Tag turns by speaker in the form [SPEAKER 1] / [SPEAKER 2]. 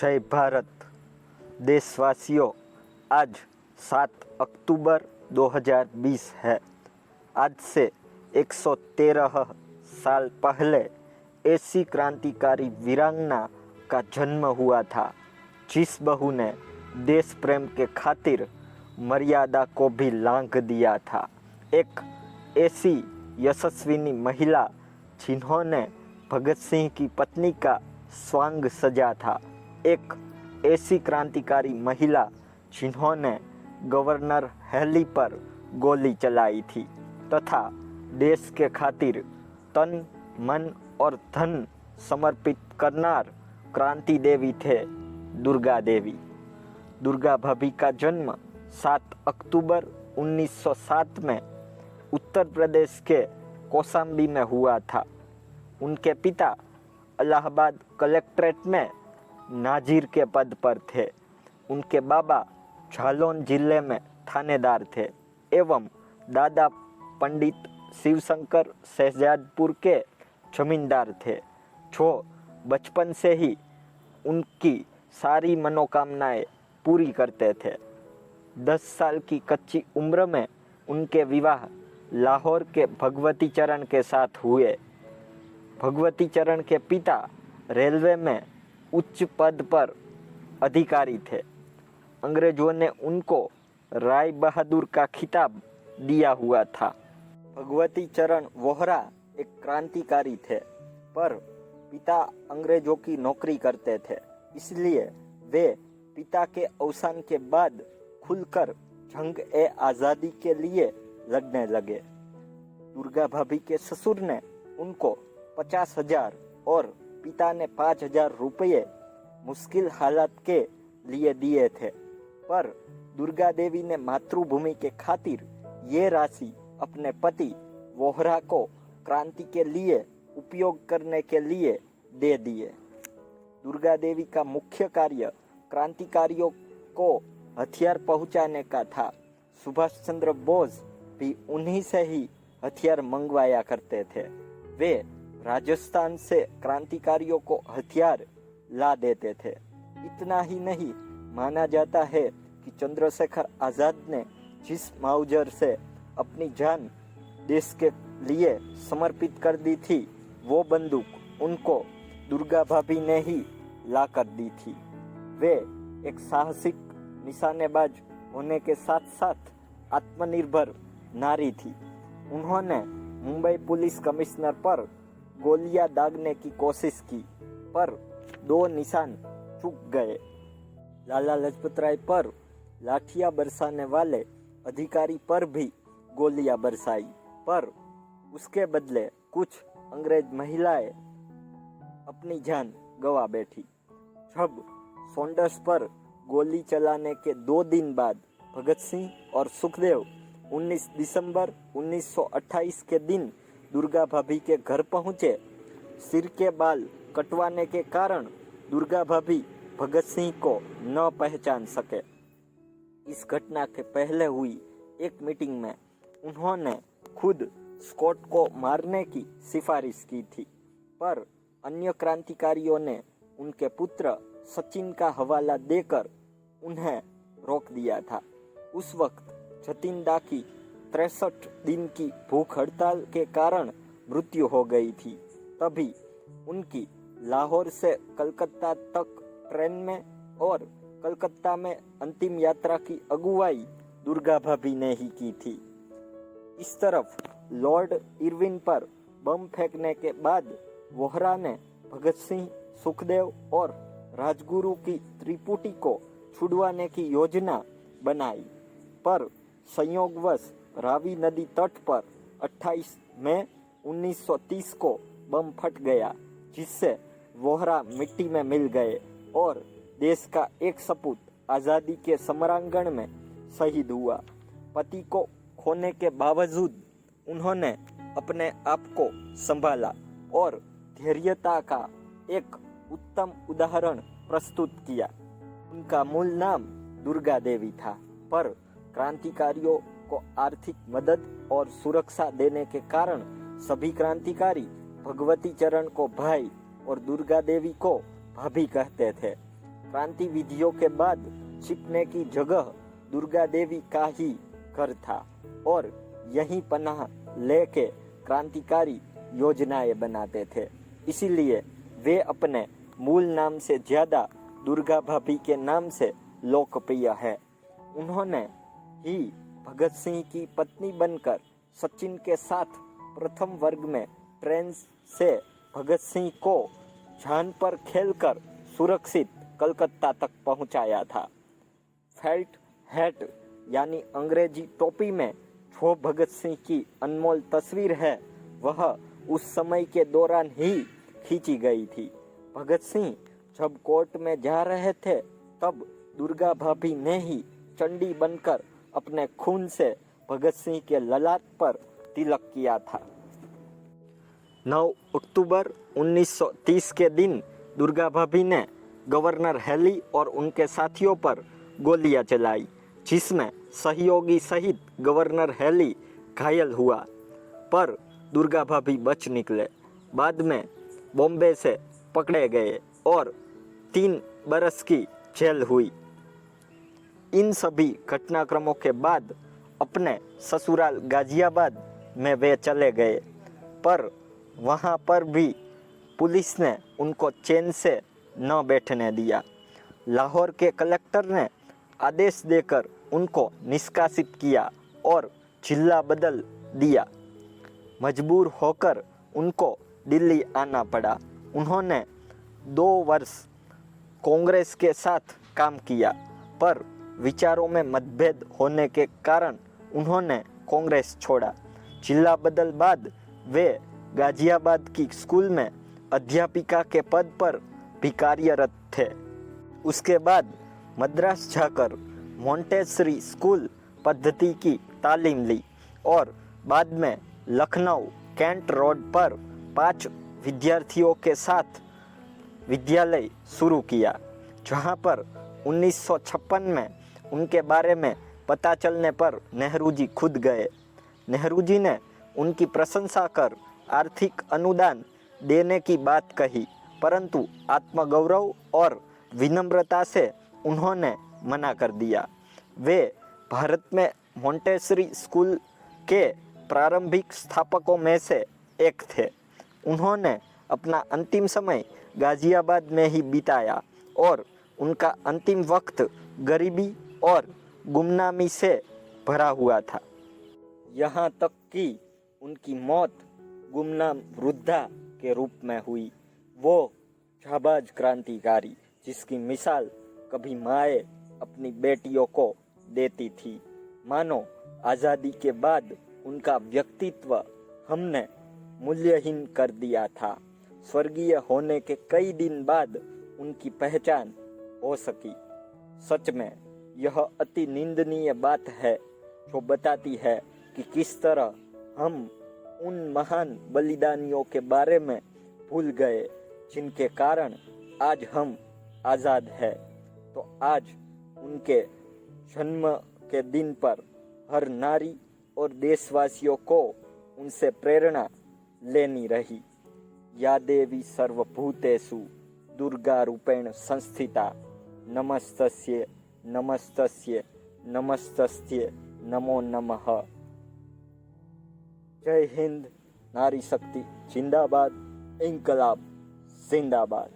[SPEAKER 1] जय भारत देशवासियों। आज 7 अक्टूबर 2020 है। आज से 113 साल पहले ऐसी क्रांतिकारी वीरांगना का जन्म हुआ था जिस बहू ने देश प्रेम के खातिर मर्यादा को भी लांघ दिया था। एक ऐसी यशस्विनी महिला जिन्होंने भगत सिंह की पत्नी का स्वांग सजा था। एक ऐसी क्रांतिकारी महिला जिन्होंने गवर्नर हैली पर गोली चलाई थी तथा देश के खातिर तन मन और धन समर्पित करनार क्रांति देवी थे दुर्गा देवी। दुर्गा भाभी का जन्म 7 अक्टूबर 1907 में उत्तर प्रदेश के कौशाम्बी में हुआ था। उनके पिता इलाहाबाद कलेक्ट्रेट में नाजिर के पद पर थे। उनके बाबा जालौन जिले में थानेदार थे एवं दादा पंडित शिवशंकर शहजादपुर के जमींदार थे, जो बचपन से ही उनकी सारी मनोकामनाएं पूरी करते थे। 10 साल की कच्ची उम्र में उनके विवाह लाहौर के भगवती चरण के साथ हुए। भगवती चरण के पिता रेलवे में उच्च पद पर अधिकारी थे। अंग्रेजों ने उनको राय बहादुर का खिताब दिया हुआ था। भगवती चरण वोहरा एक क्रांतिकारी थे, पर पिता अंग्रेजों की नौकरी करते थे, इसलिए वे पिता के अवसान के बाद खुलकर जंग-ए-आज़ादी के लिए लड़ने लगे। दुर्गा भाभी के ससुर ने उनको 50,000 और पिता ने 5,000 रुपये मुश्किल हालात के लिए दिए थे, पर दुर्गा देवी ने मातृभूमि के खातिर ये राशि अपने पति वोहरा को क्रांति के लिए उपयोग करने के लिए दे दिए। दुर्गा देवी का मुख्य कार्य क्रांतिकारियों को हथियार पहुंचाने का था। सुभाष चंद्र बोस भी उन्हीं से ही हथियार मंगवाया करते थे। वे राजस्थान से क्रांतिकारियों को हथियार ला देते थे। इतना ही नहीं, माना जाता है कि चंद्रशेखर आजाद ने जिस माउजर से अपनी जान देश के लिए समर्पित कर दी थी, वो बंदूक उनको दुर्गा भाभी ने ही ला कर दी थी। वे एक साहसिक निशानेबाज होने के साथ साथ आत्मनिर्भर नारी थी। उन्होंने मुंबई पुलिस कमिश्नर पर गोलियां दागने की कोशिश की, पर 2 निशान चूक गए। लाला लाजपत राय पर लाठियां बरसाने वाले अधिकारी पर भी गोलियां बरसाई, पर उसके बदले कुछ अंग्रेज महिलाएं अपनी जान गंवा बैठी। जब सॉन्डर्स पर गोली चलाने के 2 दिन बाद भगत सिंह और सुखदेव 19 दिसंबर 1928 के दिन दुर्गा भाभी के घर पहुंचे। सिर के बाल कटवाने के कारण दुर्गा भाभी भगत सिंह को न पहचान सके। इस घटना के पहले हुई एक मीटिंग में उन्होंने खुद स्कॉट को मारने की सिफारिश की थी, पर अन्य क्रांतिकारियों ने उनके पुत्र सचिन का हवाला देकर उन्हें रोक दिया था। उस वक्त जतिन दा की 63 दिन की भूख हड़ताल के कारण मृत्यु हो गई थी। तभी उनकी लाहौर से कलकत्ता तक ट्रेन में और कलकत्ता में अंतिम यात्रा की अगुवाई दुर्गा भाभी ने ही की थी। इस तरफ लॉर्ड इरविन पर बम फेंकने के बाद वोहरा ने भगत सिंह, सुखदेव और राजगुरु की त्रिपुटी को छुड़वाने की योजना बनाई, पर संयोगवश रावी नदी तट पर 28 मई 1930 को बम फट गया, जिससे वोहरा मिट्टी में मिल गए और देश का एक सपूत आज़ादी के समरांगण में शहीद हुआ। पति को खोने के बावजूद उन्होंने अपने आप को संभाला और धैर्यता का एक उत्तम उदाहरण प्रस्तुत किया। उनका मूल नाम दुर्गा देवी था, पर क्रांतिकारियों को आर्थिक मदद और सुरक्षा देने के कारण सभी क्रांतिकारी भगवती चरण को भाई और दुर्गा देवी को भाभी कहते थे। क्रांति विधियों के बाद छिपने की जगह दुर्गा देवी का ही घर था और यहीं पनाह लेके क्रांतिकारी योजनाएं बनाते थे। इसीलिए वे अपने मूल नाम से ज्यादा दुर्गा भाभी के नाम से लोकप्रिय है। उन्होंने ही भगत सिंह की पत्नी बनकर सचिन के साथ प्रथम वर्ग में ट्रेन से भगत सिंह को जान पर खेलकर सुरक्षित कलकत्ता तक पहुंचाया था। फेल्ट हैट यानी अंग्रेजी टोपी में जो भगत सिंह की अनमोल तस्वीर है वह उस समय के दौरान ही खींची गई थी। भगत सिंह जब कोर्ट में जा रहे थे तब दुर्गा भाभी ने ही चंडी बनकर अपने खून से भगत सिंह के ललाट पर तिलक किया था। 9 अक्टूबर 1930 के दिन दुर्गा भाभी ने गवर्नर हेली और उनके साथियों पर गोलियां चलाई, जिसमें सहयोगी सहित गवर्नर हेली घायल हुआ, पर दुर्गा भाभी बच निकले। बाद में बॉम्बे से पकड़े गए और 3 बरस की जेल हुई। इन सभी घटनाक्रमों के बाद अपने ससुराल गाजियाबाद में वे चले गए, पर वहाँ पर भी पुलिस ने उनको चैन से न बैठने दिया। लाहौर के कलेक्टर ने आदेश देकर उनको निष्कासित किया और जिला बदल दिया। मजबूर होकर उनको दिल्ली आना पड़ा। उन्होंने 2 वर्ष कांग्रेस के साथ काम किया, पर विचारों में मतभेद होने के कारण उन्होंने कांग्रेस छोड़ा। जिला बदल बाद वे गाजियाबाद की स्कूल में अध्यापिका के पद पर भी कार्यरत थे। उसके बाद मद्रास जाकर मोंटेसरी स्कूल पद्धति की तालीम ली और बाद में लखनऊ कैंट रोड पर 5 विद्यार्थियों के साथ विद्यालय शुरू किया, जहां पर 1956 में उनके बारे में पता चलने पर नेहरू जी खुद गए। नेहरू जी ने उनकी प्रशंसा कर आर्थिक अनुदान देने की बात कही, परंतु आत्मगौरव और विनम्रता से उन्होंने मना कर दिया। वे भारत में मोंटेसरी स्कूल के प्रारंभिक स्थापकों में से एक थे। उन्होंने अपना अंतिम समय गाजियाबाद में ही बिताया और उनका अंतिम वक्त गरीबी और गुमनामी से भरा हुआ था। यहाँ तक कि उनकी मौत गुमनाम वृद्धा के रूप में हुई। वो जाबाज क्रांतिकारी जिसकी मिसाल कभी माएँ अपनी बेटियों को देती थी। मानो आज़ादी के बाद उनका व्यक्तित्व हमने मूल्यहीन कर दिया था। स्वर्गीय होने के कई दिन बाद उनकी पहचान हो सकी। सच में यह अति निंदनीय बात है जो बताती है कि किस तरह हम उन महान बलिदानियों के बारे में भूल गए जिनके कारण आज हम आज़ाद हैं। तो आज उनके जन्म के दिन पर हर नारी और देशवासियों को उनसे प्रेरणा लेनी रही। या देवी सर्वभूतेषु दुर्गा रूपेण संस्थिता नमस्तस्ये नमस्तस्ये नमस्तस्ये नमो नमः। जय हिंद, नारी शक्ति जिंदाबाद, इंकलाब जिंदाबाद।